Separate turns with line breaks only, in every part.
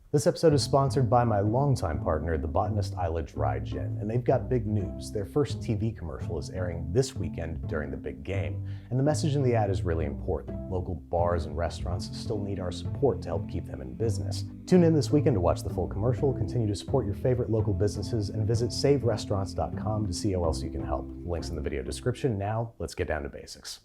This episode is sponsored by my longtime partner, the botanist Isla Dry Gin, and they've got big news. Their first TV commercial is airing this weekend during the big game, and the message in the ad is really important. Local bars and restaurants still need our support to help keep them in business. Tune in this weekend to watch the full commercial, continue to support your favorite local businesses, and visit saverestaurants.com to see how else you can help. Links in the video description. Now, let's get down to basics.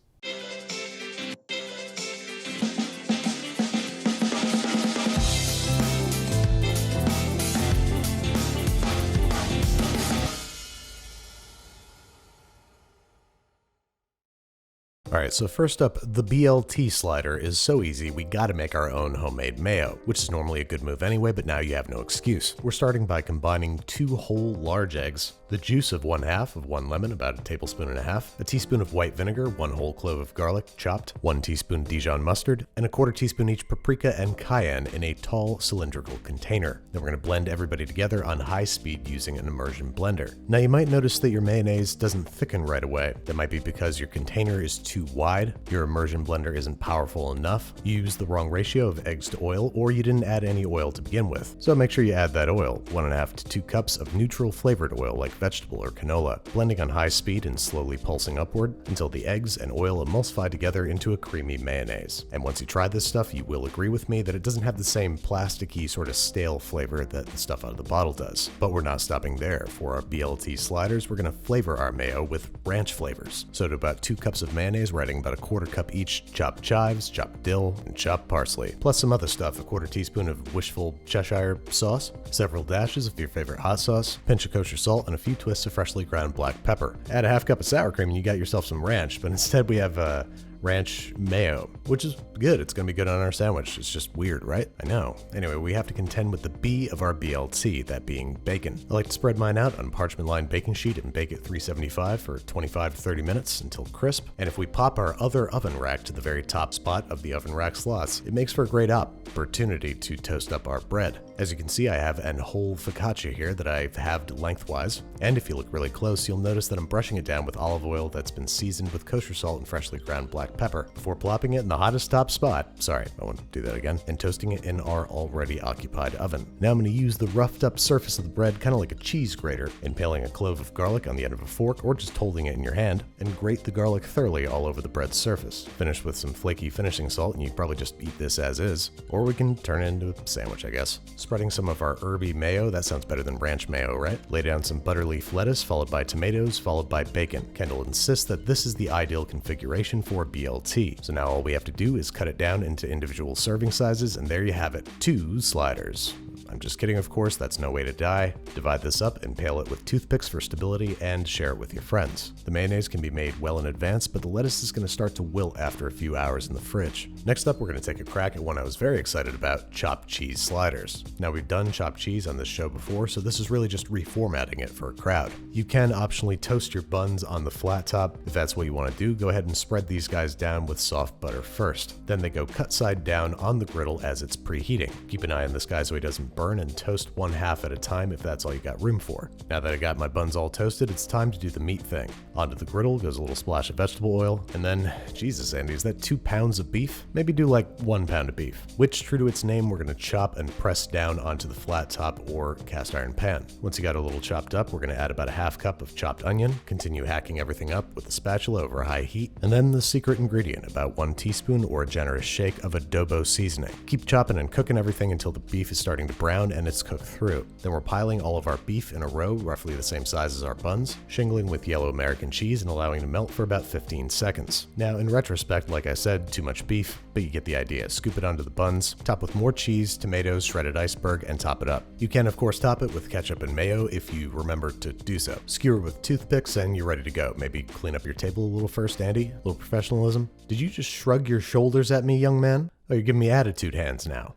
Alright, so first up, the BLT Slider is so easy we gotta make our own homemade mayo, which is normally a good move anyway, but now you have no excuse. We're starting by combining 2 whole large eggs, the juice of 1/2 of 1 lemon, about a tablespoon and a half, a teaspoon of white vinegar, 1 whole clove of garlic chopped, 1 teaspoon Dijon mustard, and a 1/4 teaspoon each paprika and cayenne in a tall cylindrical container. Then we're going to blend everybody together on high speed using an immersion blender. Now you might notice that your mayonnaise doesn't thicken right away. That might be because your container is too wide, your immersion blender isn't powerful enough, you used the wrong ratio of eggs to oil, or you didn't add any oil to begin with. So make sure you add that oil, 1.5 to 2 cups of neutral flavored oil like vegetable or canola, blending on high speed and slowly pulsing upward until the eggs and oil emulsify together into a creamy mayonnaise. And once you try this stuff, you will agree with me that it doesn't have the same plasticky sort of stale flavor that the stuff out of the bottle does. But we're not stopping there. For our BLT sliders, we're going to flavor our mayo with ranch flavors. So to about 2 cups of mayonnaise, we're adding about a 1/4 cup each chopped chives, chopped dill, and chopped parsley, plus some other stuff, a 1/4 teaspoon of wishful Cheshire sauce, several dashes of your favorite hot sauce, pinch of kosher salt, and a few twists of freshly ground black pepper. Add a 1/2 cup of sour cream and you got yourself some ranch, but instead we have ranch mayo, which is good. It's gonna be good on our sandwich. It's just weird, right? I know. Anyway, we have to contend with the B of our BLT, that being bacon. I like to spread mine out on parchment-lined baking sheet and bake at 375 for 25 to 30 minutes until crisp. And if we pop our other oven rack to the very top spot of the oven rack slots, it makes for a great opportunity to toast up our bread. As you can see, I have an whole focaccia here that I've halved lengthwise. And if you look really close, you'll notice that I'm brushing it down with olive oil that's been seasoned with kosher salt and freshly ground black pepper before plopping it in the hottest top spot. Sorry, I won't do that again. And toasting it in our already occupied oven. Now I'm going to use the roughed up surface of the bread kind of like a cheese grater, impaling a clove of garlic on the end of a fork or just holding it in your hand, and grate the garlic thoroughly all over the bread's surface. Finish with some flaky finishing salt and you probably just eat this as is. Or we can turn it into a sandwich, I guess. Spreading some of our herby mayo, that sounds better than ranch mayo, right? Lay down some butterleaf lettuce, followed by tomatoes, followed by bacon. Kendall insists that this is the ideal configuration for BLT. So now all we have to do is cut it down into individual serving sizes, and there you have it, 2 sliders. I'm just kidding, of course, that's no way to die. Divide this up, impale it with toothpicks for stability, and share it with your friends. The mayonnaise can be made well in advance, but the lettuce is going to start to wilt after a few hours in the fridge. Next up, we're going to take a crack at one I was very excited about, chopped cheese sliders. Now, we've done chopped cheese on this show before, so this is really just reformatting it for a crowd. You can optionally toast your buns on the flat top. If that's what you want to do, go ahead and spread these guys down with soft butter first. Then they go cut side down on the griddle as it's preheating. Keep an eye on this guy so he doesn't burn, and toast 1/2 at a time if that's all you got room for. Now that I got my buns all toasted, it's time to do the meat thing. Onto the griddle goes a little splash of vegetable oil, and then, Jesus Andy, is that 2 pounds of beef? Maybe do like 1 pound of beef, which, true to its name, we're gonna chop and press down onto the flat top or cast iron pan. Once you got a little chopped up, we're gonna add about a 1/2 cup of chopped onion, continue hacking everything up with a spatula over high heat, and then the secret ingredient, about 1 teaspoon or a generous shake of adobo seasoning. Keep chopping and cooking everything until the beef is starting to brown and it's cooked through. Then we're piling all of our beef in a row, roughly the same size as our buns, shingling with yellow American cheese and allowing it to melt for about 15 seconds. Now, in retrospect, like I said, too much beef, but you get the idea. Scoop it onto the buns, top with more cheese, tomatoes, shredded iceberg, and top it up. You can, of course, top it with ketchup and mayo if you remember to do so. Skewer with toothpicks and you're ready to go. Maybe clean up your table a little first, Andy? A little professionalism? Did you just shrug your shoulders at me, young man? Oh, you're giving me attitude hands now.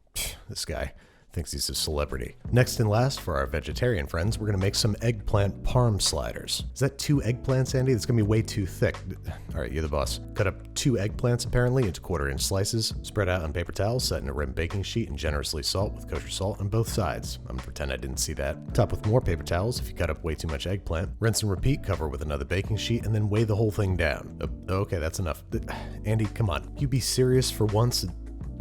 This guy thinks he's a celebrity. Next and last, for our vegetarian friends, we're gonna make some eggplant parm sliders. Is that 2 eggplants, Andy? That's gonna be way too thick. All right, you're the boss. Cut up 2 eggplants, apparently, into 1/4-inch slices. Spread out on paper towels, set in a rim baking sheet, and generously salt with kosher salt on both sides. I'm gonna pretend I didn't see that. Top with more paper towels if you cut up way too much eggplant. Rinse and repeat, cover with another baking sheet, and then weigh the whole thing down. Okay, that's enough. Andy, come on. You be serious for once?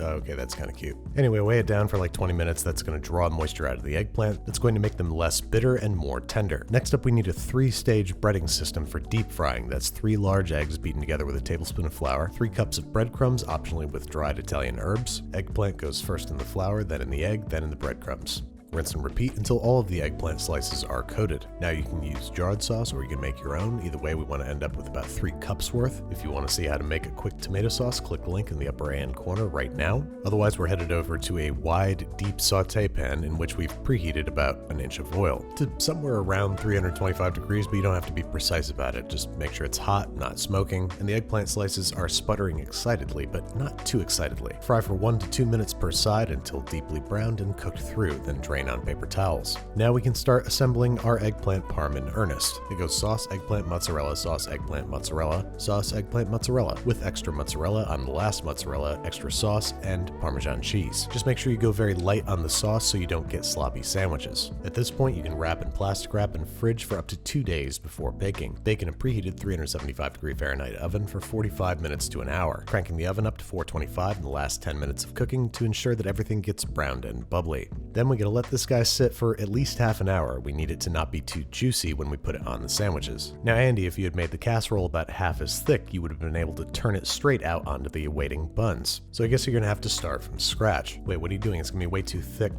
Okay, that's kind of cute. Anyway, weigh it down for like 20 minutes. That's going to draw moisture out of the eggplant. That's going to make them less bitter and more tender. Next up, we need a 3-stage breading system for deep frying. That's 3 large eggs beaten together with a tablespoon of flour, 3 cups of breadcrumbs, optionally with dried Italian herbs. Eggplant goes first in the flour, then in the egg, then in the breadcrumbs. Rinse and repeat until all of the eggplant slices are coated. Now you can use jarred sauce or you can make your own. Either way, we want to end up with about 3 cups worth. If you want to see how to make a quick tomato sauce, click the link in the upper hand corner right now. Otherwise, we're headed over to a wide, deep saute pan in which we've preheated about an inch of oil to somewhere around 325 degrees, but you don't have to be precise about it. Just make sure it's hot, not smoking, and the eggplant slices are sputtering excitedly, but not too excitedly. Fry for 1 to 2 minutes per side until deeply browned and cooked through, then drain on paper towels. Now we can start assembling our eggplant parm in earnest. It goes sauce, eggplant, mozzarella, sauce, eggplant, mozzarella, sauce, eggplant, mozzarella, with extra mozzarella on the last mozzarella, extra sauce, and Parmesan cheese. Just make sure you go very light on the sauce so you don't get sloppy sandwiches. At this point, you can wrap in plastic wrap and fridge for up to 2 days before baking. Bake in a preheated 375-degree Fahrenheit oven for 45 minutes to an hour, cranking the oven up to 425 in the last 10 minutes of cooking to ensure that everything gets browned and bubbly. Then we gotta let this guy sit for at least half an hour. We need it to not be too juicy when we put it on the sandwiches. Now, Andy, if you had made the casserole about half as thick, you would have been able to turn it straight out onto the awaiting buns. So I guess you're gonna have to start from scratch. Wait, what are you doing? It's gonna be way too thick.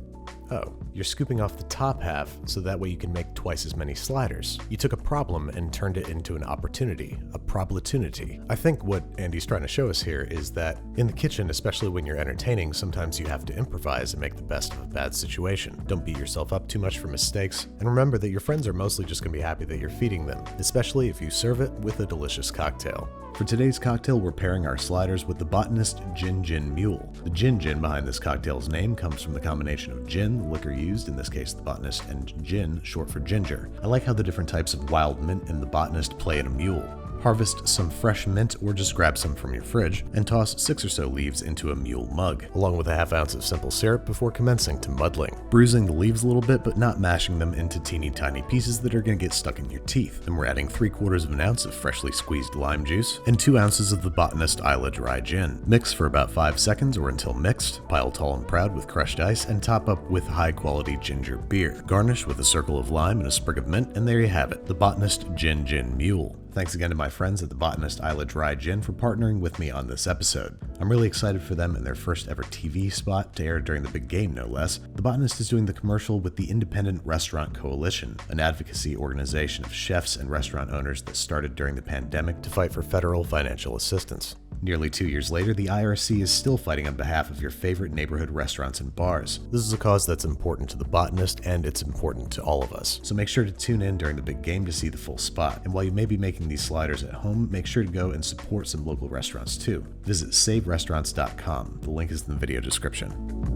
Oh, you're scooping off the top half so that way you can make twice as many sliders. You took a problem and turned it into an opportunity, a problatunity. I think what Andy's trying to show us here is that in the kitchen, especially when you're entertaining, sometimes you have to improvise and make the best of a bad situation. Don't beat yourself up too much for mistakes, and remember that your friends are mostly just going to be happy that you're feeding them, especially if you serve it with a delicious cocktail. For today's cocktail, we're pairing our sliders with the Botanist Gin Gin Mule. The Gin Gin behind this cocktail's name comes from the combination of gin, the liquor used, in this case the Botanist, and gin, short for ginger. I like how the different types of wild mint in the Botanist play at a mule. Harvest some fresh mint or just grab some from your fridge and toss 6 or so leaves into a mule mug, along with a ½ ounce of simple syrup before commencing to muddling. Bruising the leaves a little bit but not mashing them into teeny tiny pieces that are going to get stuck in your teeth. Then we're adding 3/4 ounce of freshly squeezed lime juice and 2 ounces of the Botanist Isla Dry Gin. Mix for about 5 seconds or until mixed, pile tall and proud with crushed ice, and top up with high quality ginger beer. Garnish with a circle of lime and a sprig of mint, and there you have it, the Botanist Gin Gin Mule. Thanks again to my friends at the Botanist Isla Dry Gin for partnering with me on this episode. I'm really excited for them and their first ever TV spot to air during the big game, no less. The Botanist is doing the commercial with the Independent Restaurant Coalition, an advocacy organization of chefs and restaurant owners that started during the pandemic to fight for federal financial assistance. Nearly 2 years later, the IRC is still fighting on behalf of your favorite neighborhood restaurants and bars. This is a cause that's important to the Botanist, and it's important to all of us. So make sure to tune in during the big game to see the full spot. And while you may be making these sliders at home, make sure to go and support some local restaurants too. Visit saverestaurants.com. The link is in the video description.